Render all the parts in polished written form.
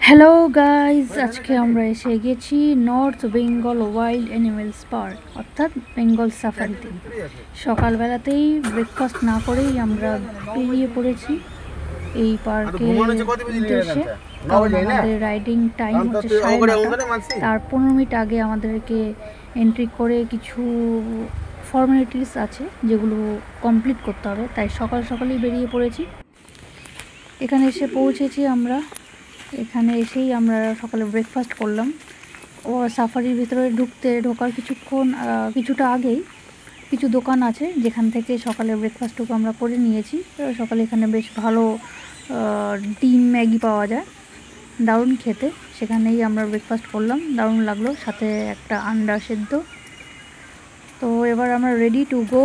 Hello guys, আজকে আমরা এসে গেছি north Bengal wild animals park অর্থাৎ বেঙ্গল সাফারিতে। সকালবেলাতেই ব্রেকফাস্ট না করেই আমরা বেরিয়ে পড়েছি এই পার্কের উদ্দেশ্যে। কারণ আমাদের রাইডিং টাইম হচ্ছে 9:30। তার 15 মিনিট আগে আমাদেরকে এন্ট্রি করে কিছু ফর্মালিটিস আছে যেগুলো কমপ্লিট করতে হবে, তাই সকাল সকালেই বেরিয়ে পড়েছি। এখানে এসে পৌঁছেছি আমরা। এখানে এসেই আমরা সকালে ব্রেকফাস্ট করলাম। ও সাফারির ভিতরে ঢোকার কিছুটা আগেই কিছু দোকান আছে যেখান থেকে সকালে ব্রেকফাস্টটুকু আমরা করে নিয়েছি। সকালে এখানে বেশ ভালো ডিম ম্যাগি পাওয়া যায়, দারুণ খেতে। সেখানেই আমরা ব্রেকফাস্ট করলাম, দারুণ লাগলো, সাথে একটা আন্ডা সেদ্ধ। তো এবার আমরা রেডি টু গো।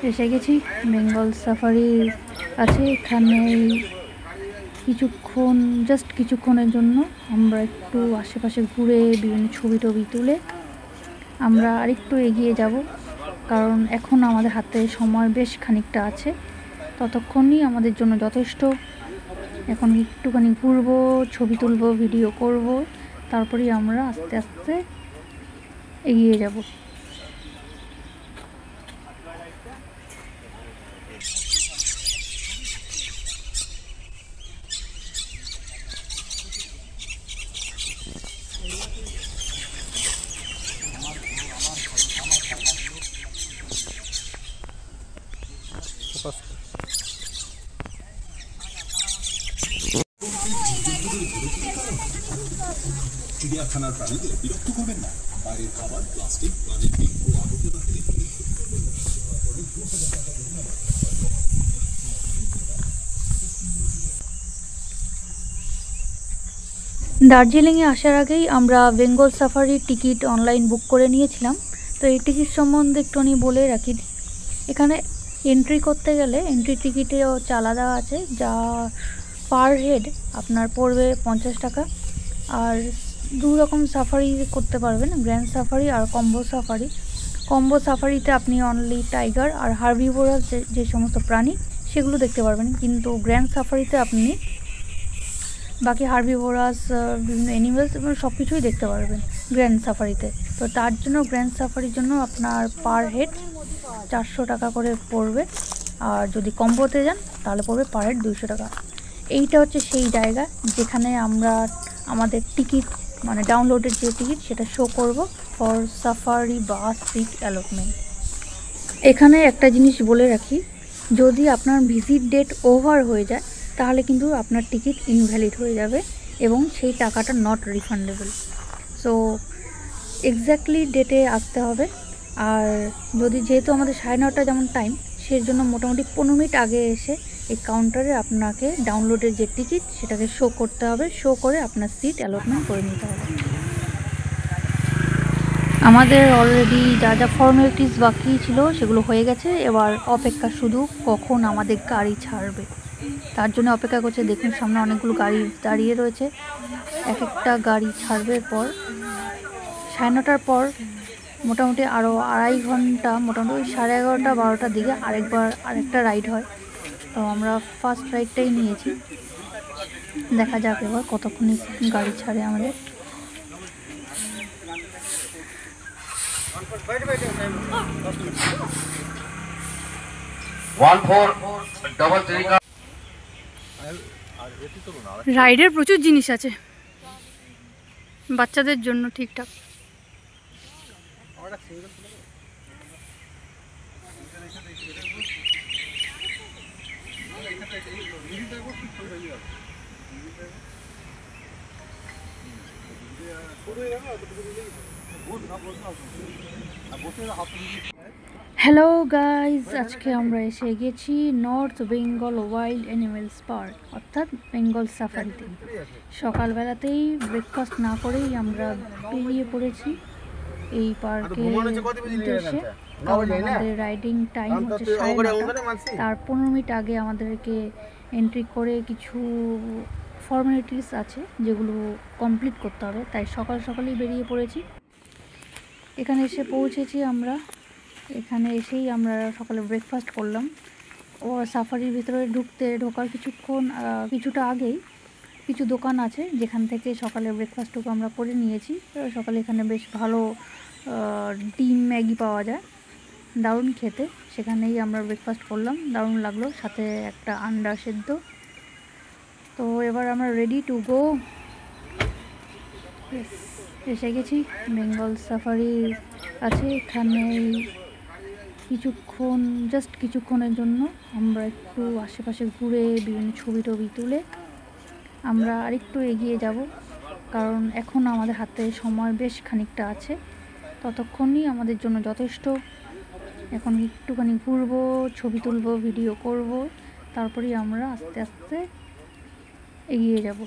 এসে গেছি বেঙ্গল সাফারি আছে। এখানে কিছুক্ষণের জন্য আমরা একটু আশেপাশে ঘুরে বিভিন্ন ছবি তুলে আমরা আরেকটু এগিয়ে যাব, কারণ এখন আমাদের হাতে সময় বেশ খানিকটা আছে। ততক্ষণই আমাদের জন্য যথেষ্ট। এখন একটুখানি ঘুরবো, ছবি তুলবো, ভিডিও করব, তারপরেই আমরা আস্তে আস্তে এগিয়ে যাব। চিড়িয়াখানার প্রাণীদের বিরক্ত করবেন না। বাইরের খাবার, প্লাস্টিক, প্রাণীর বিষ ও আবর্জনা ফেলে দার্জিলিংয়ে আসার আগেই আমরা বেঙ্গল সাফারির টিকিট অনলাইন বুক করে নিয়েছিলাম। তো এই টিকিট সম্বন্ধে একটুখানি বলে রাখি। এখানে এন্ট্রি করতে গেলে এন্ট্রি টিকিটেও আলাদা আছে, যা পার হেড আপনার পড়বে 50 টাকা। আর দু রকম সাফারি করতে পারবেন, গ্র্যান্ড সাফারি আর কম্বো সাফারি। কম্বো সাফারিতে আপনি অনলি টাইগার আর হার্বিভোরাস যে সমস্ত প্রাণী সেগুলো দেখতে পারবেন, কিন্তু গ্র্যান্ড সাফারিতে আপনি বাকি হার্বিভোরাস বিভিন্ন অ্যানিমেলস এবং সব কিছুই দেখতে পারবেন গ্র্যান্ড সাফারিতে। তো তার জন্য গ্র্যান্ড সাফারির জন্য আপনার পার হেড 400 টাকা করে পড়বে, আর যদি কম্বোতে যান তাহলে পড়বে পার হেড 200 টাকা। এইটা হচ্ছে সেই জায়গা যেখানে আমরা আমাদের টিকিট মানে ডাউনলোডের যে টিকিট সেটা শো করব for safari bus seat allotment. এখানে একটা জিনিস বলে রাখি, যদি আপনার ভিজিট ডেট ওভার হয়ে যায় তাহলে কিন্তু আপনার টিকিট ইনভ্যালিড হয়ে যাবে এবং সেই টাকাটা নট রিফান্ডেবল। সো এক্স্যাক্টলি ডেটে আসতে হবে। আর যেহেতু আমাদের 9:30 যেমন টাইম, সেই জন্য মোটামুটি 15 মিনিট আগে এসে এই কাউন্টারে আপনাকে ডাউনলোডের যে টিকিট সেটাকে শো করতে হবে। শো করে আপনার সিট অ্যালটমেন্ট করে নিতে হবে। আমাদের অলরেডি যা ফর্মালিটিস বাকি ছিল সেগুলো হয়ে গেছে। এবার অপেক্ষা শুধু কখন আমাদের গাড়ি ছাড়বে, তার জন্য অপেক্ষা করছে। দেখুন সামনে অনেকগুলো গাড়ি দাঁড়িয়ে রয়েছে। এক একটা গাড়ি ছাড়বে পর 9:30 পর মোটামুটি আরও 2.5 ঘন্টা, মোটামুটি ওই 11:30 12টার দিকে আরেকটা রাইড হয়। তো আমরা ফার্স্ট রাইডটাই নিয়েছি, দেখা যাক এবার কতক্ষণে গাড়ি ছাড়ে আমাদের। রাইডের প্রচুর জিনিস আছে বাচ্চাদের জন্য, ঠিকঠাক। হ্যালো গাইজ, আজকে আমরা এসে গেছি north Bengal wild animals park অর্থাৎ বেঙ্গল সাফারিতে। সকালবেলাতেই ব্রেকফাস্ট না করেই আমরা বেরিয়ে পড়েছি এই পার্কের উদ্দেশ্যে। কারণ আমাদের রাইডিং টাইম হচ্ছে 9:30। তার 15 মিনিট আগে আমাদেরকে এন্ট্রি করে কিছু ফর্মালিটিস আছে যেগুলো কমপ্লিট করতে হবে, তাই সকাল সকালেই বেরিয়ে পড়েছি। এখানে এসে পৌঁছেছি আমরা। এখানে এসেই আমরা সকালে ব্রেকফাস্ট করলাম। ও সাফারির ভিতরে ঢোকার কিছুটা আগেই কিছু দোকান আছে যেখান থেকে সকালে ব্রেকফাস্টটুকু আমরা করে নিয়েছি। সকালে এখানে বেশ ভালো ডিম ম্যাগি পাওয়া যায়, দারুণ খেতে। সেখানেই আমরা ব্রেকফাস্ট করলাম, দারুণ লাগলো, সাথে একটা আন্ডা সেদ্ধ। তো এবার আমরা রেডি টু গো। এসে গেছি বেঙ্গল সাফারি আছে এখানে। কিছুক্ষণের জন্য আমরা একটু আশেপাশে ঘুরে বিভিন্ন ছবি টবি তুলে আমরা আরেকটু এগিয়ে যাব, কারণ এখন আমাদের হাতে সময় বেশ খানিকটা আছে, ততক্ষণই আমাদের জন্য যথেষ্ট। এখন একটুখানি ঘুরবো, ছবি তুলবো, ভিডিও করব, তারপরেই আমরা আস্তে আস্তে এগিয়ে যাব।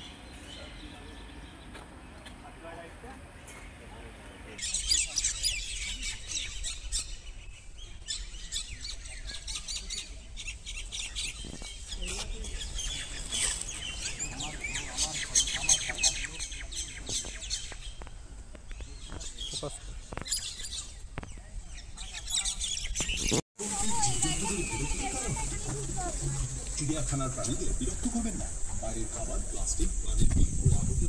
চিড়িয়াখানার প্রাণীদের বিরক্ত করবেন না। বাইরের খাবার, প্লাস্টিক, পানির পিক ও আলোকে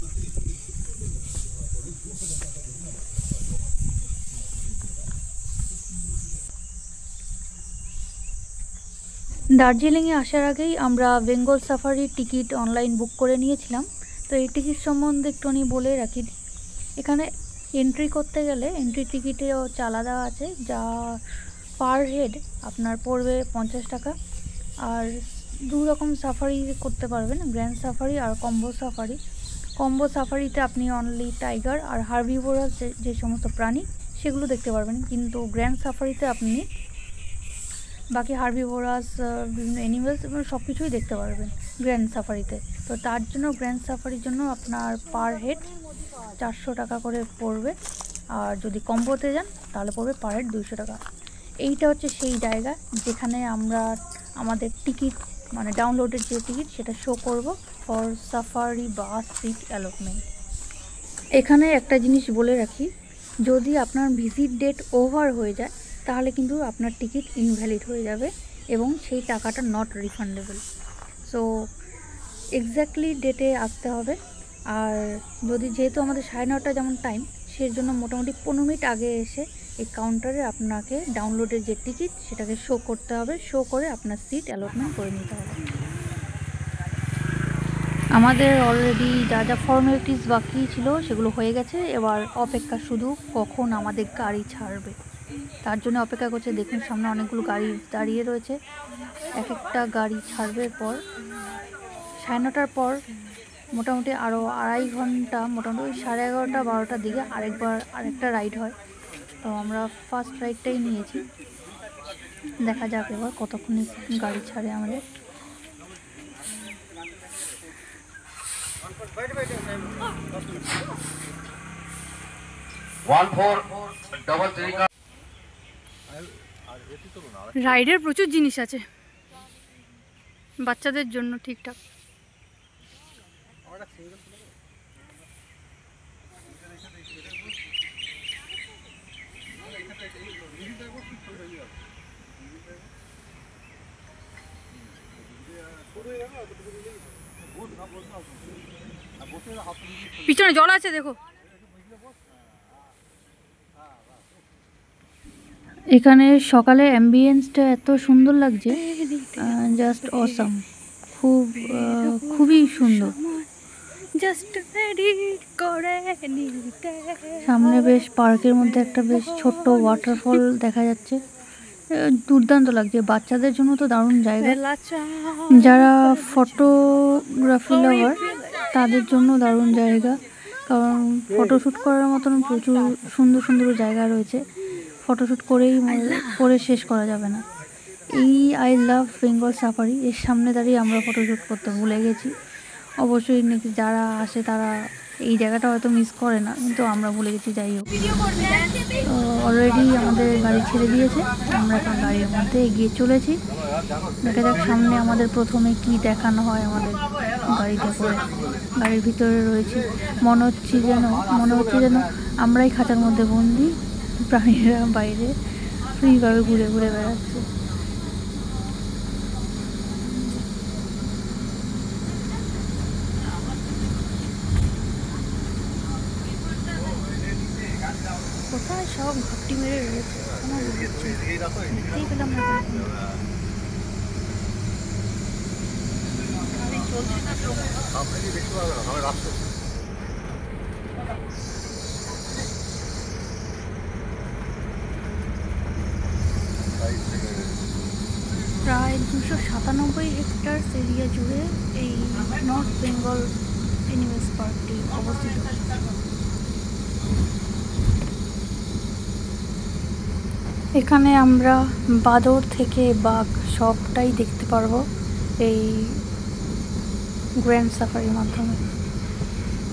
দার্জিলিংয়ে আসার আগেই আমরা বেঙ্গল সাফারির টিকিট অনলাইন বুক করে নিয়েছিলাম। তো এই টিকিট সম্বন্ধে একটুখানি বলে রাখি। এখানে এন্ট্রি করতে গেলে এন্ট্রি টিকিটেও চাঁদা দেওয়া আছে, যা পার হেড আপনার পড়বে 50 টাকা। আর দু রকম সাফারি করতে পারবেন, গ্র্যান্ড সাফারি আর কম্বো সাফারিতে আপনি অনলি টাইগার আর হার্বিভোরাস যে সমস্ত প্রাণী সেগুলো দেখতে পারবেন, কিন্তু গ্র্যান্ড সাফারিতে আপনি বাকি হার্বিভোরাস বিভিন্ন অ্যানিমেলস এবং সব কিছুই দেখতে পারবেন গ্র্যান্ড সাফারিতে। তো তার জন্য গ্র্যান্ড সাফারির জন্য আপনার পার হেড 400 টাকা করে পড়বে, আর যদি কম্বোতে যান তাহলে পড়বে পার হেড 200 টাকা। এইটা হচ্ছে সেই জায়গা যেখানে আমরা আমাদের টিকিট মানে ডাউনলোডের যে টিকিট সেটা শো করব for safari bus seat allotment. এখানে একটা জিনিস বলে রাখি, যদি আপনার ভিজিট ডেট ওভার হয়ে যায় তাহলে কিন্তু আপনার টিকিট ইনভ্যালিড হয়ে যাবে এবং সেই টাকাটা নট রিফান্ডেবল। সো এক্স্যাক্টলি ডেটে আসতে হবে। আর যেহেতু আমাদের 9:30 যেমন টাইম, সেই জন্য মোটামুটি 15 মিনিট আগে এসে এই কাউন্টারে আপনাকে ডাউনলোডের যে টিকিট সেটাকে শো করতে হবে, শো করে আপনার সিট অ্যালটমেন্ট করে নিতে হবে। আমাদের অলরেডি যা ফর্মালিটিস বাকি ছিল সেগুলো হয়ে গেছে, এবার অপেক্ষা শুধু কখন আমাদের গাড়ি ছাড়বে, তার জন্য অপেক্ষা করছে। দেখুন সামনে অনেকগুলো গাড়ি দাঁড়িয়ে রয়েছে, এক একটা গাড়ি ছাড়বে পর 9:30 পর মোটামুটি আরও 2.5 ঘন্টা, মোটামুটি ওই 11:30 12টার দিকে আরেকটা রাইড হয়। তো আমরা ফার্স্ট রাইডটাই নিয়েছি, দেখা যাক এবার কতক্ষণে গাড়ি ছাড়ে আমাদের। রাইডের প্রচুর জিনিস আছে বাচ্চাদের জন্য ঠিকঠাক। পিছনে জল আছে দেখো। এখানে সকালে অ্যাম্বিয়েন্সটা এত সুন্দর লাগছে, জাস্ট অসাম, খুবই সুন্দর। সামনে বেশ পার্কের মধ্যে একটা বেশ ছোট্ট ওয়াটারফল দেখা যাচ্ছে, দুর্দান্ত লাগছে। বাচ্চাদের জন্য তো দারুণ জায়গা, যারা ফটোগ্রাফি লাভার তাদের জন্য দারুণ জায়গা, কারণ ফটোশ্যুট করার মতন প্রচুর সুন্দর সুন্দর জায়গা রয়েছে। ফটোশ্যুট করে শেষ করা যাবে না। এই আই লাভ বেঙ্গল সাফারি এর সামনে দাঁড়িয়ে আমরা ফটোশ্যুট করতে ভুলে গেছি। অবশ্যই নাকি যারা আসে তারা এই জায়গাটা হয়তো মিস করে না, কিন্তু আমরা ভুলে গেছি। যাই হোক, তো অলরেডি আমাদের গাড়ি ছেড়ে দিয়েছে, আমরা এখন গাড়ির মধ্যে এগিয়ে চলেছি। দেখা যাক সামনে আমাদের প্রথমে কি দেখানো হয়। আমাদের গাড়িতে করে গাড়ির ভিতরে রয়েছি, মনে হচ্ছে যেন আমরাই খাঁচার মধ্যে বন্দি, প্রাণীরা বাইরে ফ্রিভাবে ঘুরে ঘুরে বেড়াচ্ছে। এখানে সব ঘাপটি মেরে রয়েছে, কোনো দেখতেই পেলাম না। প্রায় 297 হেক্টর এরিয়া জুড়ে এই নর্থ বেঙ্গল এনিমেলস পার্কটি অবস্থিত। এখানে আমরা বাঁদর থেকে বাঘ সবটাই দেখতে পারবো এই গ্র্যান্ড সাফারির মাধ্যমে।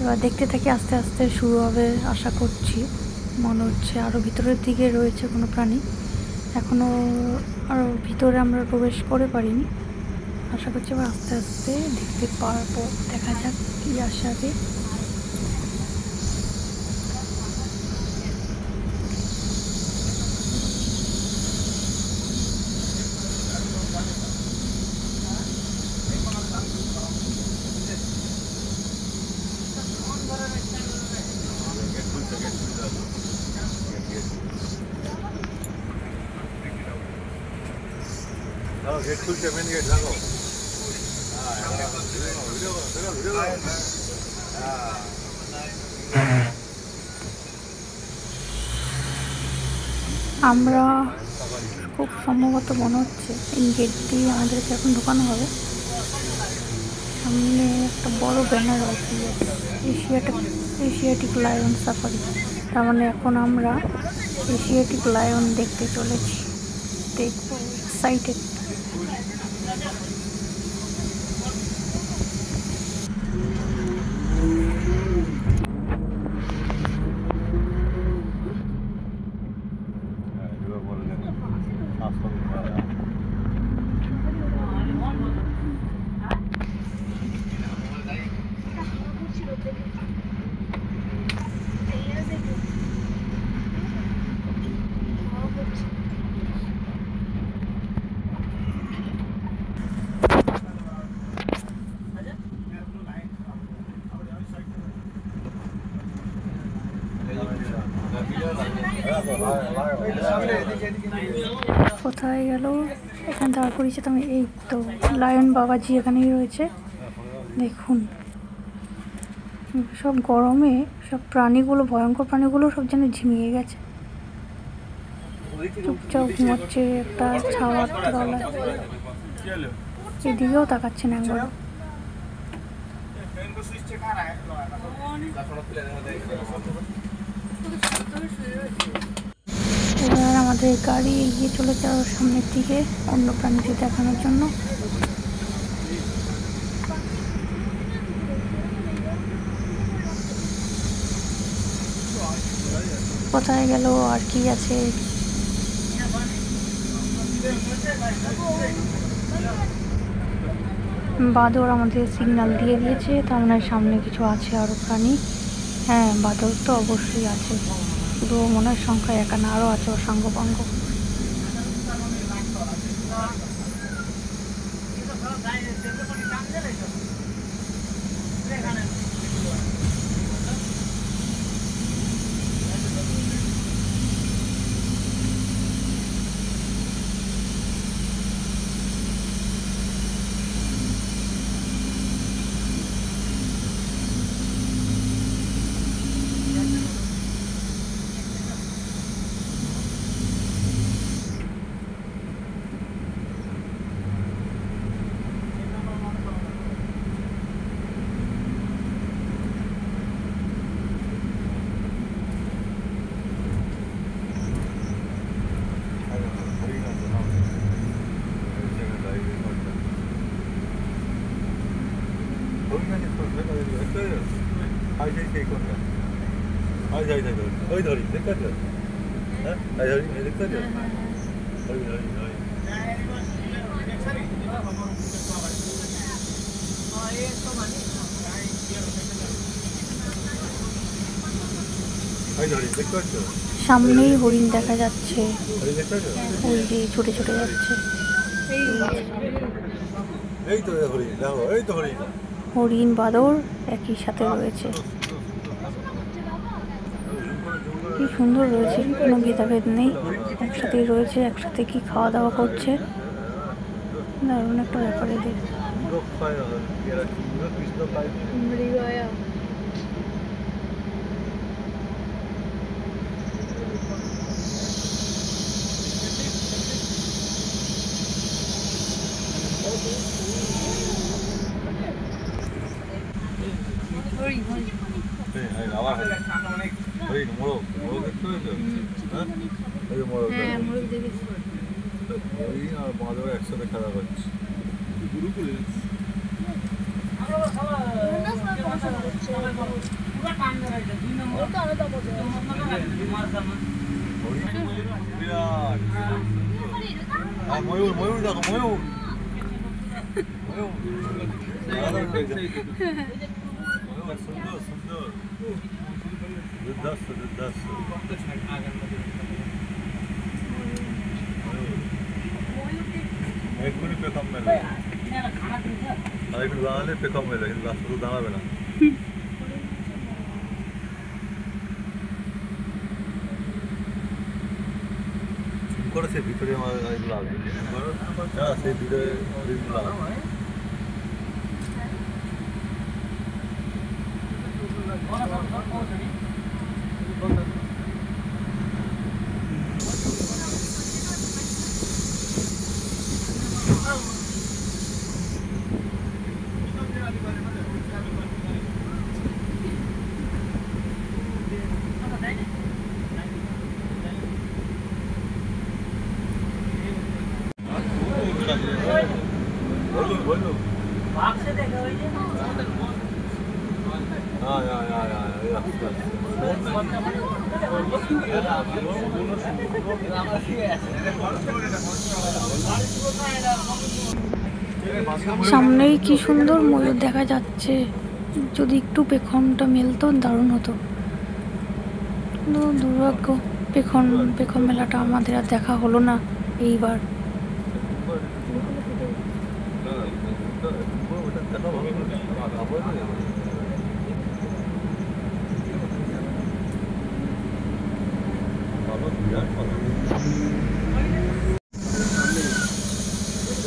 এবার দেখতে থাকি, আস্তে আস্তে শুরু হবে আশা করছি। মনে হচ্ছে আরও ভিতরের দিকে রয়েছে কোনো প্রাণী, এখনও আরও ভিতরে আমরা প্রবেশ করে পারিনি। আশা করছি এবার আস্তে আস্তে দেখতে পারবো, দেখা যাক কী আশাকে। गेट खुलছে, মেন গেট লাগো। আমরা খুব সম্ভবত মনে হচ্ছে এই গেট দিয়ে আমাদেরকে এখন ঢোকানো হবে। সামনে একটা বড় ব্যানার আছে, এশিয়াটিক লায়ন সাফারি। তার মানে এখন আমরা এশিয়াটিক লায়ন দেখতে চলেছি, দেখবো, এক্সাইটেড। কোথায় গেল? এখানে দাঁড় করিয়েছে তো আমি, এই তো লায়ন বাবাজি এখানেই রয়েছে। দেখুন সব গরমে সব প্রাণীগুলো, ভয়ঙ্কর প্রাণীগুলো সব যেন ঝিমিয়ে গেছে, চুপচাপ ঘুমাচ্ছে একটা ছাওয়ার তলায়। এদিকেও তাকাচ্ছে না একবার। এবার আমাদের গাড়ি এগিয়ে চলেছে আরও সামনের দিকে অন্য প্রাণীদের দেখানোর জন্য। কোথায় গেল আর কি আছে? বাঁদর আমাদের সিগন্যাল দিয়ে দিয়েছে, তার মানে সামনে কিছু আছে আরও প্রাণী। হ্যাঁ, বাঁদর তো অবশ্যই আছে, শুধু মনে হয় সংখ্যা একা না, আরও আছে ওর সাঙ্গপাঙ্গ। সামনেই হরিণ দেখা যাচ্ছে, ওই যে ছুটে ছুটে যাচ্ছে। হরিণ বাঁদর একই সাথে রয়েছে। কি সুন্দর রয়েছে, কোনো ভেদাভেদ নেই, একসাথেই রয়েছে, একসাথে কি খাওয়া দাওয়া করছে, দারুণ একটা ব্যাপার এদের। একসাথে খেলা করছে। ময়ূর ময়ূর দেখো ময়ূর সুন্দর সুন্দর দুর্দাস্ত দুর্দাস্ত এক্ষুনি পেখম মেলে আর একটু দাঁড়ালে পেখম মেলে, কিন্তু রাস্তা তো দাঁড়াবে না। করে সে ভিতরে আমার এগুলো আসবে, সেই ভিতরে এগুলো আসবে। बोलो भाग से देखो ये हां या সামনেই কি সুন্দর ময়ূর দেখা যাচ্ছে, যদি একটু পেখমটা মেলতো দারুণ হতো, কিন্তু দুর্ভাগ্য পেখম মেলাটা আমাদের আর দেখা হলো না এইবার।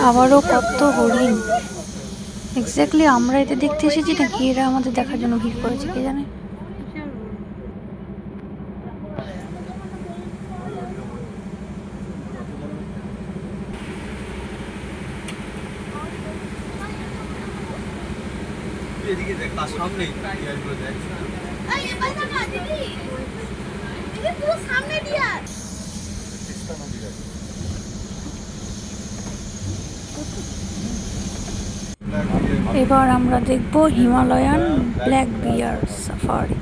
আবারও কত হরিণ, এক্স্যাক্টলি আমরা এতে দেখতে এসেছি নাকি এরা আমাদের দেখার জন্য ভিড় করেছে কে জানে। এদিকে দেখ, তার সামনে ইয়ারগুলো দেখ। এই বাইরে না দিদি, এই পুরো সামনে দিয়া তিস্তা নদী আছে। এবার আমরা দেখব হিমালয়ান ব্ল্যাক বিয়ার সাফারি।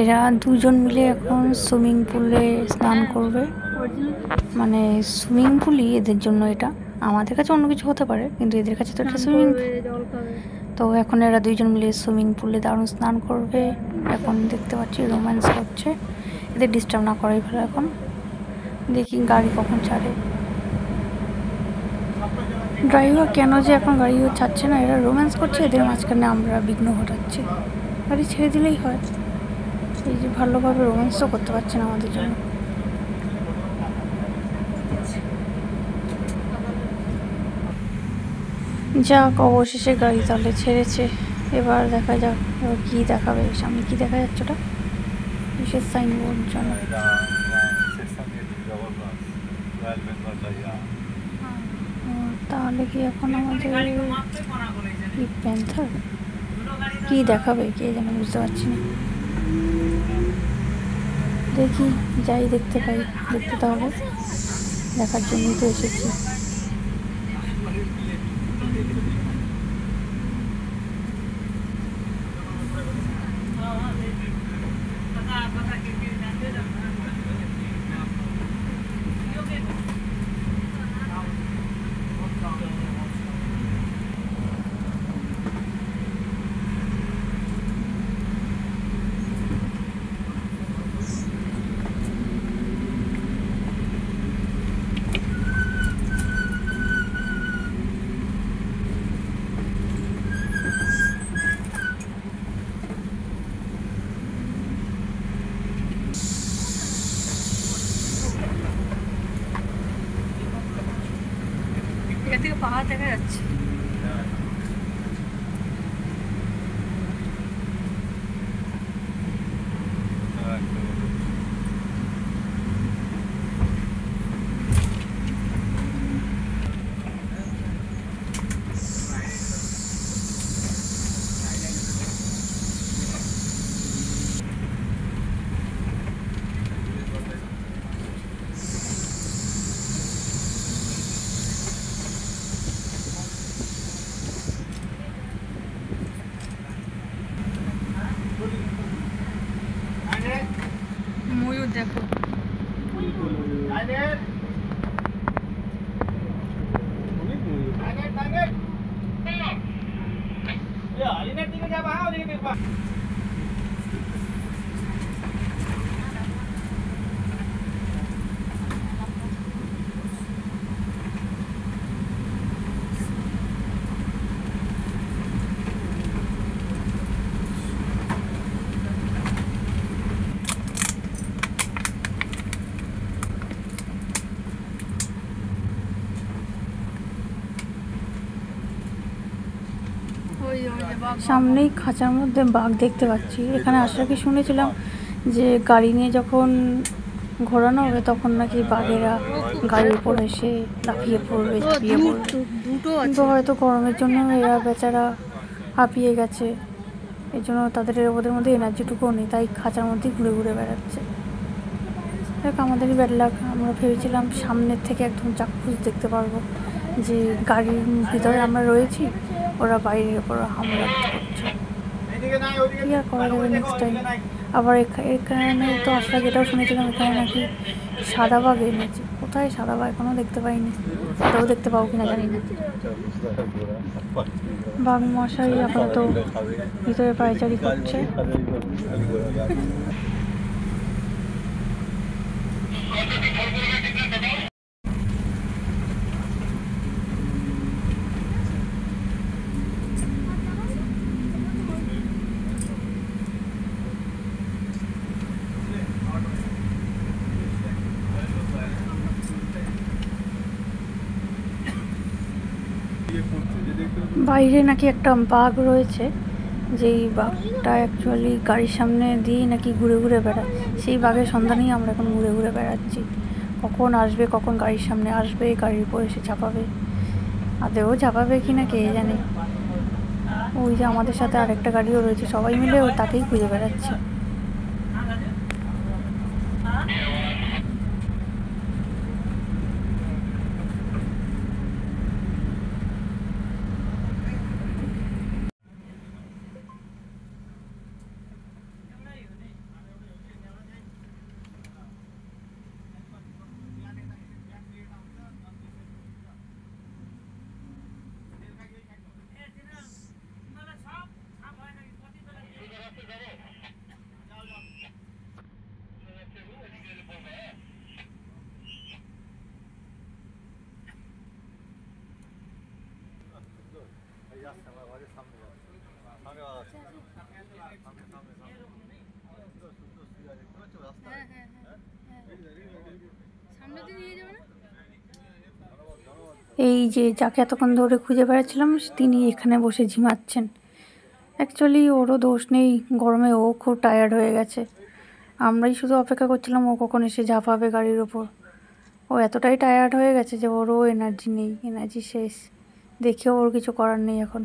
এরা দুজন মিলে এখন সুইমিং পুলে স্নান করবে, মানে সুইমিং পুলই এদের জন্য এটা, আমাদের কাছে অন্য কিছু হতে পারে কিন্তু এদের কাছে তো একটা সুইমিং। তো এখন এরা দুইজন মিলে সুইমিং পুলে দারুণ স্নান করবে। এখন দেখতে পাচ্ছি রোম্যান্স করছে, এদের ডিস্টার্ব না করাই ভালো। এখন দেখি গাড়ি কখন ছাড়ে, ড্রাইভার কেন যে এখন গাড়িও ছাড়ছে না, এরা রোম্যান্স করছে, এদের মাঝখানে আমরা বিঘ্ন ঘটাচ্ছি। গাড়ি ছেড়ে দিলেই হয়, এই যে ভালোভাবে রোম্যান্সও করতে পারছে না আমাদের জন্য। যাক, অবশেষে গাড়ি তাহলে ছেড়েছে, এবার দেখা যাক এবার কী দেখাবে, সামনে কী দেখা যাচ্ছে ওটা বিশেষ সাইনবোর্ড জন্য। তাহলে কি এখন আমাদের প্যান্থার কি দেখাবে কে জানে, বুঝতে পারছি না। দেখি যাই দেখতে পাই, দেখতে তাহলে দেখার জন্যই তো এসেছি। পাহাড় দেখা যাচ্ছে। ময়ূর দেখো। সামনেই খাঁচার মধ্যে বাঘ দেখতে পাচ্ছি। এখানে আসার আগে শুনেছিলাম যে গাড়ি নিয়ে যখন ঘোরানো হবে তখন নাকি বাঘেরা গাড়ির উপর এসে লাফিয়ে পড়বে, ঝাঁপিয়ে পড়বে। কিন্তু হয়তো গরমের জন্য এরা বেচারা হাঁপিয়ে গেছে, এই জন্য ওদের মধ্যে এনার্জিটুকুও নেই, তাই খাঁচার মধ্যেই ঘুরে ঘুরে বেড়াচ্ছে। দেখ আমাদেরই ব্যাড লাক, আমরা ভেবেছিলাম সামনের থেকে একদম চাক্ষুষ দেখতে পারবো যে গাড়ির ভিতরে আমরা রয়েছি, ওরা বাইরের ওপর হামলা করছে। কি আর করা যাবে নেক্সট টাইম। আবার এখানে তো আসার আগে এটাও শুনেছিলাম এখানে নাকি সাদা বাঘ এনেছে। কোথায় সাদা বাঘ এখনও দেখতে পাইনি, এটাও দেখতে পাবো কিনা জানি না। বাঘ মশাই আপাতত ভিতরে পায়চারি করছে। বাইরে নাকি একটা বাঘ রয়েছে, যেই বাঘটা অ্যাকচুয়ালি গাড়ির সামনে দিয়েই নাকি ঘুরে ঘুরে বেড়ায়। সেই বাঘের সন্ধানেই আমরা এখন ঘুরে ঘুরে বেড়াচ্ছি। কখন আসবে, কখন গাড়ির সামনে আসবে, গাড়ির উপর এসে চাপাবে। আদেও চাপাবে কি না কে জানে। ওই যে আমাদের সাথে আরেকটা গাড়িও রয়েছে, সবাই মিলে তাকেই খুঁজে বেড়াচ্ছে। এই যে যাকে এতক্ষণ ধরে খুঁজে বেড়াচ্ছিলাম তিনি এখানে বসে ঝিমাচ্ছেন। অ্যাকচুয়ালি ওরও দোষ নেই, গরমে ও খুব টায়ার্ড হয়ে গেছে। আমরাই শুধু অপেক্ষা করছিলাম ও কখন এসে ঝাঁপাবে গাড়ির ওপর। ও এতটাই টায়ার্ড হয়ে গেছে যে ওরও এনার্জি নেই, এনার্জি শেষ। দেখেও ওর কিছু করার নেই এখন।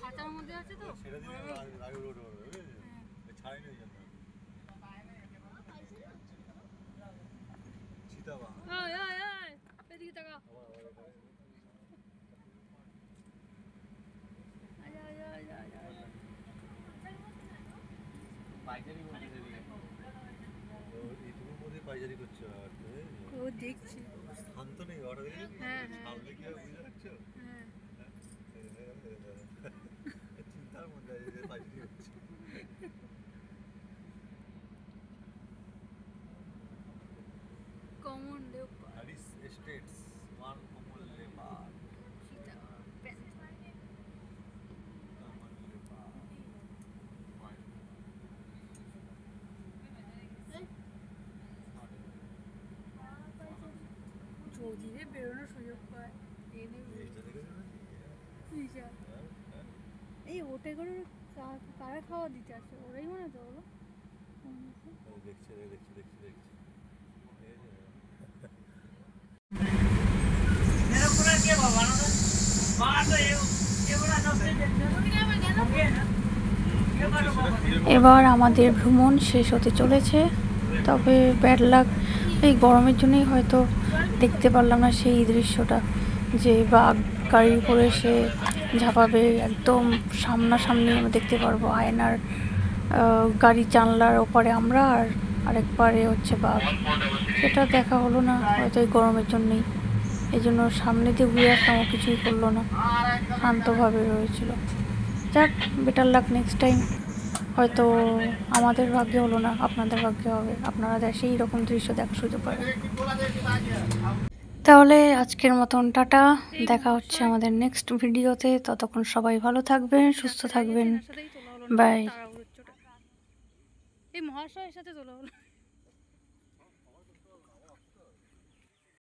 খাঁচার মধ্যে আছে তো পাইজারি করছো ও দেখছি শান্ত নেই ওটা দেখে হ্যাঁ সামনে কি বুঝে রাখছো হ্যাঁ চিন্তার মধ্যে পাইজারি হচ্ছে কমন লেপার্ড হারিস এস্টেটস ওয়ান কমন লেপার্ড বেরোনোর সুযোগ পায়। এই ওটে করে কারা খাওয়া দিতে আসে? ওরাই মনে তো বলো। এবার আমাদের ভ্রমণ শেষ হতে চলেছে, তবে ব্যাড লাক এই গরমের জন্যই হয়তো দেখতে পারলাম না সেই দৃশ্যটা, যে বাঘ গাড়ির উপরে সে ঝাঁপাবে, একদম সামনাসামনি আমরা দেখতে পারবো। আয়নার গাড়ি জানলার ওপারে আমরা, আর আরেকবারে হচ্ছে বাঘ। সেটা দেখা হলো না হয়তো এই গরমের জন্যই। এই জন্য সামনে দিয়ে ঘুরে আসলাম, ও কিছুই করলো না, শান্তভাবে রয়েছিল। যাক, বেটার লাক নেক্সট টাইম। হয়তো আমাদের ভাগ্যে হলো না, আপনাদের ভাগ্যে হবে, আপনারা সেই রকম দৃশ্য দেখার সুযোগ পাবেন। তাহলে আজকের মতন টাটা, দেখা হচ্ছে আমাদের নেক্সট ভিডিওতে। ততক্ষণ সবাই ভালো থাকবেন, সুস্থ থাকবেন, বাই। এই মহাশয়ের সাথে তোলা হলো।